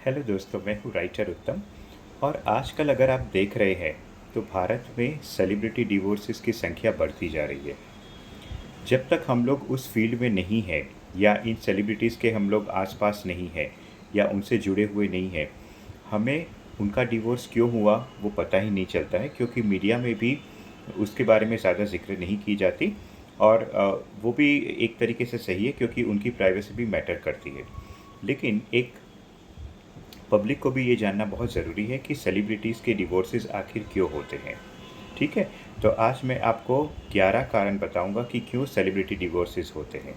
Hello दोस्तों, मैं हूँ राइटर उत्तम। और आजकल अगर आप देख रहे हैं तो भारत में सेलिब्रिटी डिवोर्सेस की संख्या बढ़ती जा रही है। जब तक हम लोग उस फील्ड में नहीं हैं या इन सेलिब्रिटीज़ के हम लोग आसपास नहीं हैं या उनसे जुड़े हुए नहीं हैं, हमें उनका डिवोर्स क्यों हुआ वो पता ही नहीं चलता है, क्योंकि मीडिया में भी उसके बारे में ज़्यादा जिक्र नहीं की जाती। और वो भी एक तरीके से सही है, क्योंकि उनकी प्राइवेसी भी मैटर करती है। लेकिन एक पब्लिक को भी ये जानना बहुत ज़रूरी है कि सेलिब्रिटीज़ के डिवोर्सेस आखिर क्यों होते हैं। ठीक है। तो आज मैं आपको 11 कारण बताऊंगा कि क्यों सेलिब्रिटी डिवोर्सेस होते हैं।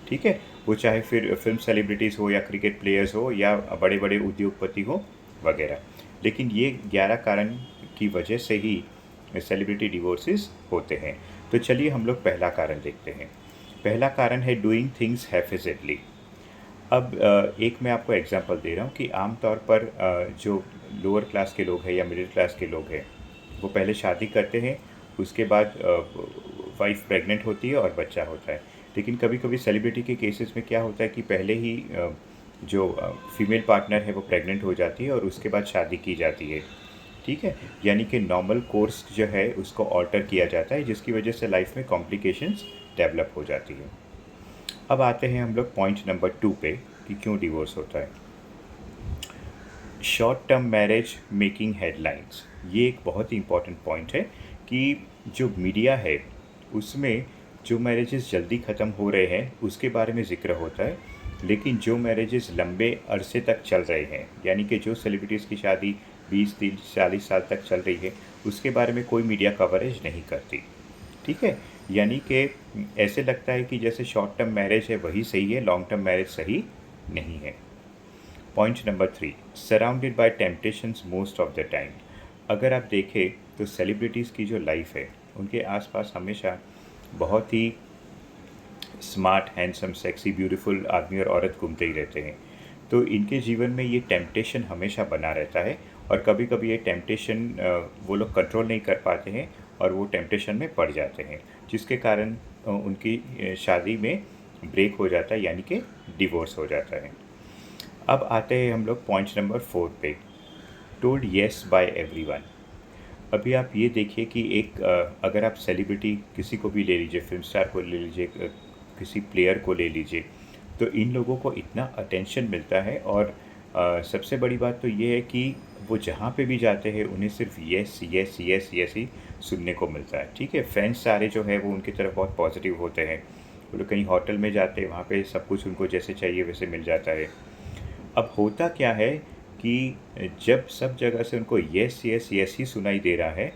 ठीक है। वो चाहे फिर फिल्म सेलिब्रिटीज़ हो या क्रिकेट प्लेयर्स हो या बड़े बड़े उद्योगपति हो वगैरह। लेकिन ये 11 कारण की वजह से ही सेलिब्रिटी डिवोर्सेस होते हैं। तो चलिए हम लोग पहला कारण देखते हैं। पहला कारण है डूइंग थिंग्स हैफिजेडली। अब एक मैं आपको एग्जांपल दे रहा हूँ कि आम तौर पर जो लोअर क्लास के लोग हैं या मिडिल क्लास के लोग हैं, वो पहले शादी करते हैं। उसके बाद वाइफ प्रेग्नेंट होती है और बच्चा होता है। लेकिन कभी कभी सेलिब्रिटी के केसेस में क्या होता है कि पहले ही जो फीमेल पार्टनर है वो प्रेग्नेंट हो जाती है और उसके बाद शादी की जाती है। ठीक है। यानी कि नॉर्मल कोर्स जो है उसको ऑल्टर किया जाता है, जिसकी वजह से लाइफ में कॉम्प्लिकेशंस डेवलप हो जाती है। अब आते हैं हम लोग पॉइंट नंबर 2 पे कि क्यों डिवोर्स होता है। Short term marriage making headlines, ये एक बहुत ही इम्पॉर्टेंट पॉइंट है कि जो मीडिया है उसमें जो मैरिजेस जल्दी ख़त्म हो रहे हैं उसके बारे में ज़िक्र होता है। लेकिन जो मैरिजेस लंबे अरसे तक चल रहे हैं, यानी कि जो सेलिब्रिटीज़ की शादी 20 30 40 साल तक चल रही है, उसके बारे में कोई मीडिया कवरेज नहीं करती। ठीक है। यानी कि ऐसे लगता है कि जैसे शॉर्ट टर्म मैरिज है वही सही है, लॉन्ग टर्म मैरिज सही नहीं है। Point number 3, surrounded by temptations most of the time. अगर आप देखें तो सेलिब्रिटीज़ की जो लाइफ है उनके आसपास हमेशा बहुत ही स्मार्ट हैंडसम सेक्सी ब्यूटीफुल आदमी और औरत घूमते ही रहते हैं। तो इनके जीवन में ये टेम्पटेशन हमेशा बना रहता है। और कभी कभी ये टेम्पटेशन वो लोग कंट्रोल नहीं कर पाते हैं और वो टेम्पटेशन में पड़ जाते हैं, जिसके कारण उनकी शादी में ब्रेक हो जाता है, यानी कि डिवोर्स हो जाता है। अब आते हैं हम लोग पॉइंट नंबर 4 पे, टोल्ड येस बाय एवरीवन। अभी आप ये देखिए कि एक अगर आप सेलिब्रिटी किसी को भी ले लीजिए, फिल्म स्टार को ले लीजिए, किसी प्लेयर को ले लीजिए, तो इन लोगों को इतना अटेंशन मिलता है। और सबसे बड़ी बात तो ये है कि वो जहाँ पे भी जाते हैं उन्हें सिर्फ येस येस येस येस ही सुनने को मिलता है। ठीक है। फैंस सारे जो है वो उनकी तरफ बहुत पॉजिटिव होते हैं। वो लोग कहीं होटल में जाते हैं, वहाँ पे सब कुछ उनको जैसे चाहिए वैसे मिल जाता है। अब होता क्या है कि जब सब जगह से उनको येस येस येस ही सुनाई दे रहा है,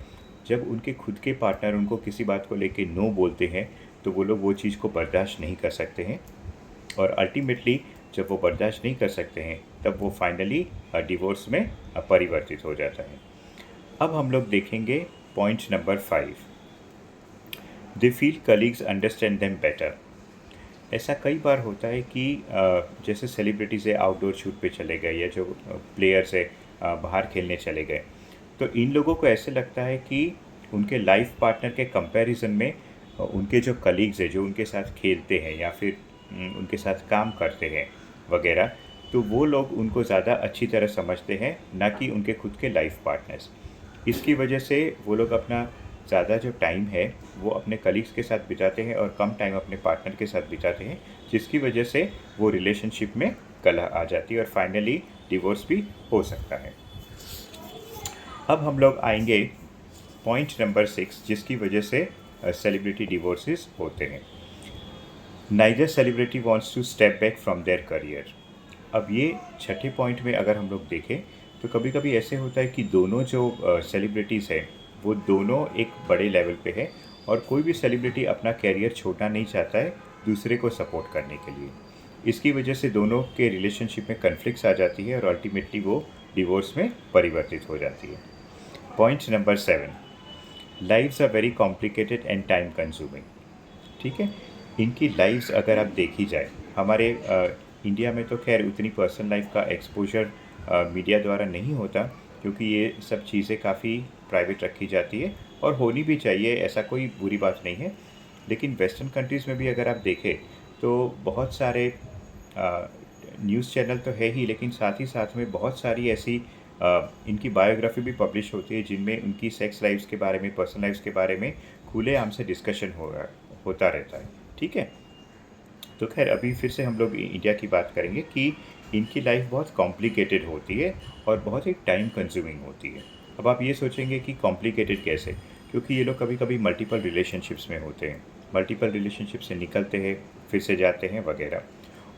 जब उनके खुद के पार्टनर उनको किसी बात को लेके नो बोलते हैं, तो वो लोग वो चीज़ को बर्दाश्त नहीं कर सकते हैं। और अल्टीमेटली जब वो बर्दाश्त नहीं कर सकते हैं तब वो फाइनली डिवोर्स में परिवर्तित हो जाता है। अब हम लोग देखेंगे point number 5, they feel colleagues understand them better. ऐसा कई बार होता है कि जैसे सेलिब्रिटीज़ है आउटडोर शूट पे चले गए या जो प्लेयर्स है बाहर खेलने चले गए, तो इन लोगों को ऐसे लगता है कि उनके लाइफ पार्टनर के कंपैरिजन में उनके जो कलीग्स है जो उनके साथ खेलते हैं या फिर उनके साथ काम करते हैं वगैरह, तो वो लोग उनको ज़्यादा अच्छी तरह समझते हैं, ना कि उनके खुद के लाइफ पार्टनर्स। इसकी वजह से वो लोग अपना ज़्यादा जो टाइम है वो अपने कलीग्स के साथ बिताते हैं और कम टाइम अपने पार्टनर के साथ बिताते हैं, जिसकी वजह से वो रिलेशनशिप में कलह आ जाती है और फाइनली डिवोर्स भी हो सकता है। अब हम लोग आएंगे पॉइंट नंबर 6, जिसकी वजह से सेलिब्रिटी डिवोर्सेस होते हैं। Neither celebrity wants to step back from their career. अब ये छठे पॉइंट में अगर हम लोग देखें तो कभी कभी ऐसे होता है कि दोनों जो सेलिब्रिटीज़ हैं वो दोनों एक बड़े लेवल पे है और कोई भी सेलिब्रिटी अपना कैरियर छोटा नहीं चाहता है दूसरे को सपोर्ट करने के लिए। इसकी वजह से दोनों के रिलेशनशिप में कन्फ्लिक्ट्स आ जाती है और अल्टीमेटली वो डिवोर्स में परिवर्तित हो जाती है। Point number 7, lives are very complicated and time consuming. ठीक है। इनकी लाइव्स अगर आप देखी जाए, हमारे इंडिया में तो खैर उतनी पर्सनल लाइफ का एक्सपोजर मीडिया द्वारा नहीं होता, क्योंकि ये सब चीज़ें काफ़ी प्राइवेट रखी जाती है और होनी भी चाहिए, ऐसा कोई बुरी बात नहीं है। लेकिन वेस्टर्न कंट्रीज़ में भी अगर आप देखें तो बहुत सारे न्यूज़ चैनल तो है ही, लेकिन साथ ही साथ में बहुत सारी ऐसी इनकी बायोग्राफी भी पब्लिश होती है जिनमें उनकी सेक्स लाइफ्स के बारे में, पर्सनल लाइफ्स के बारे में खुलेआम से डिस्कशन होता रहता है। ठीक है। तो खैर अभी फिर से हम लोग इंडिया की बात करेंगे कि इनकी लाइफ बहुत कॉम्प्लिकेटेड होती है और बहुत ही टाइम कंज्यूमिंग होती है। अब आप ये सोचेंगे कि कॉम्प्लिकेटेड कैसे, क्योंकि ये लोग कभी कभी मल्टीपल रिलेशनशिप्स में होते हैं, मल्टीपल रिलेशनशिप से निकलते हैं, फिर से जाते हैं वगैरह।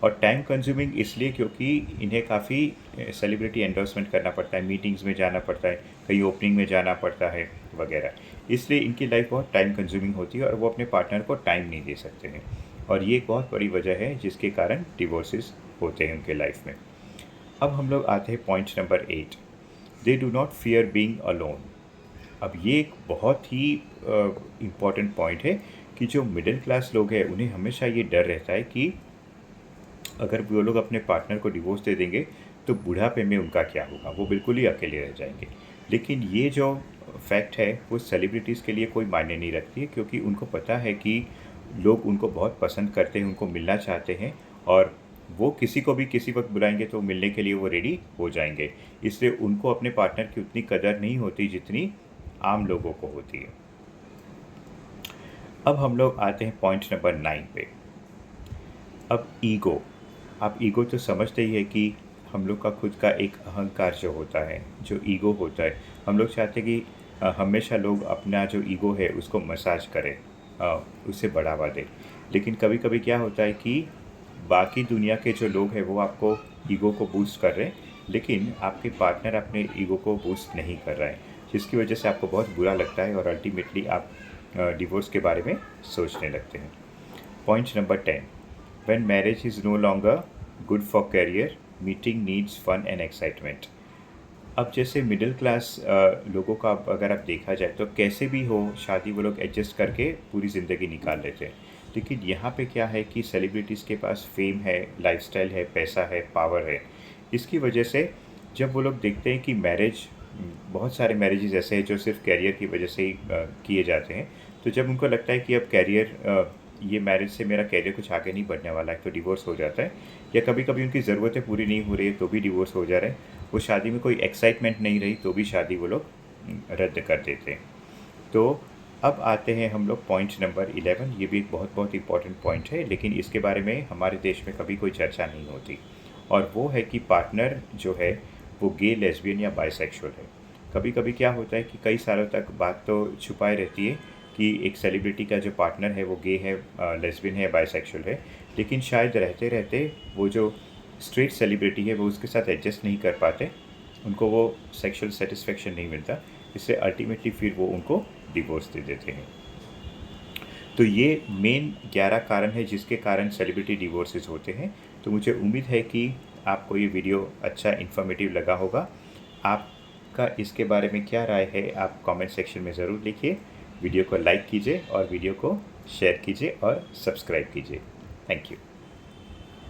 और टाइम कंज्यूमिंग इसलिए क्योंकि इन्हें काफ़ी सेलिब्रिटी एंडोर्समेंट करना पड़ता है, मीटिंग्स में जाना पड़ता है, कहीं ओपनिंग में जाना पड़ता है वगैरह। इसलिए इनकी लाइफ बहुत टाइम कंज्यूमिंग होती है और वो अपने पार्टनर को टाइम नहीं दे सकते हैं। और ये एक बहुत बड़ी वजह है जिसके कारण डिवोर्सेस होते हैं उनके लाइफ में। अब हम लोग आते हैं point number 8, they do not fear being alone. अब ये एक बहुत ही इम्पॉर्टेंट पॉइंट है कि जो मिडिल क्लास लोग हैं उन्हें हमेशा ये डर रहता है कि अगर वो लोग अपने पार्टनर को डिवोर्स दे देंगे तो बुढ़ापे में उनका क्या होगा, वो बिल्कुल ही अकेले रह जाएंगे। लेकिन ये जो फैक्ट है वो सेलिब्रिटीज़ के लिए कोई मायने नहीं रखती है, क्योंकि उनको पता है कि लोग उनको बहुत पसंद करते हैं, उनको मिलना चाहते हैं, और वो किसी को भी किसी वक्त बुलाएंगे तो मिलने के लिए वो रेडी हो जाएंगे। इसलिए उनको अपने पार्टनर की उतनी कदर नहीं होती जितनी आम लोगों को होती है। अब हम लोग आते हैं पॉइंट नंबर 9 पे। अब ईगो। आप ईगो तो समझते ही है कि हम लोग का खुद का एक अहंकार जो होता है, जो ईगो होता है, हम लोग चाहते हैं कि हमेशा लोग अपना जो ईगो है उसको मसाज करें, उसे बढ़ावा दें। लेकिन कभी कभी क्या होता है कि बाकी दुनिया के जो लोग हैं वो आपको ईगो को बूस्ट कर रहे हैं, लेकिन आपके पार्टनर अपने ईगो को बूस्ट नहीं कर रहा है, जिसकी वजह से आपको बहुत बुरा लगता है और अल्टीमेटली आप डिवोर्स के बारे में सोचने लगते हैं। Point number 10, when marriage is no longer good for career, meeting needs fun and excitement. अब जैसे मिडिल क्लास लोगों का अगर आप देखा जाए तो कैसे भी हो शादी वो लोग एडजस्ट करके पूरी ज़िंदगी निकाल लेते हैं। लेकिन यहाँ पे क्या है कि सेलिब्रिटीज़ के पास फेम है, लाइफस्टाइल है, पैसा है, पावर है। इसकी वजह से जब वो लोग देखते हैं कि मैरिज, बहुत सारे मैरिजेज ऐसे हैं जो सिर्फ कैरियर की वजह से ही किए जाते हैं, तो जब उनको लगता है कि अब कैरियर, ये मैरिज से मेरा कैरियर कुछ आगे नहीं बढ़ने वाला है, तो डिवोर्स हो जाता है। या कभी कभी उनकी ज़रूरतें पूरी नहीं हो रही है तो भी डिवोर्स हो जा रहा है। वो शादी में कोई एक्साइटमेंट नहीं रही तो भी शादी वो लोग रद्द कर देते हैं। तो अब आते हैं हम लोग पॉइंट नंबर 11। ये भी एक बहुत बहुत इंपॉर्टेंट पॉइंट है, लेकिन इसके बारे में हमारे देश में कभी कोई चर्चा नहीं होती, और वो है कि पार्टनर जो है वो गे, लेस्बियन या बाइसेक्सुअल है। कभी कभी क्या होता है कि कई सालों तक बात तो छुपाए रहती है कि एक सेलिब्रिटी का जो पार्टनर है वो गे है, लेस्बियन है, बाइसेक्सुअल है, लेकिन शायद रहते रहते वो जो स्ट्रेट सेलिब्रिटी है वो उसके साथ एडजस्ट नहीं कर पाते, उनको वो सेक्सुअल सेटिस्फेक्शन नहीं मिलता, इससे अल्टीमेटली फिर वो उनको डिवोर्स दे देते हैं। तो ये मेन 11 कारण है जिसके कारण सेलिब्रिटी डिवोर्सेस होते हैं। तो मुझे उम्मीद है कि आपको ये वीडियो अच्छा इन्फॉर्मेटिव लगा होगा। आपका इसके बारे में क्या राय है आप कमेंट सेक्शन में ज़रूर लिखिए। वीडियो को लाइक कीजिए और वीडियो को शेयर कीजिए और सब्सक्राइब कीजिए। Thank you.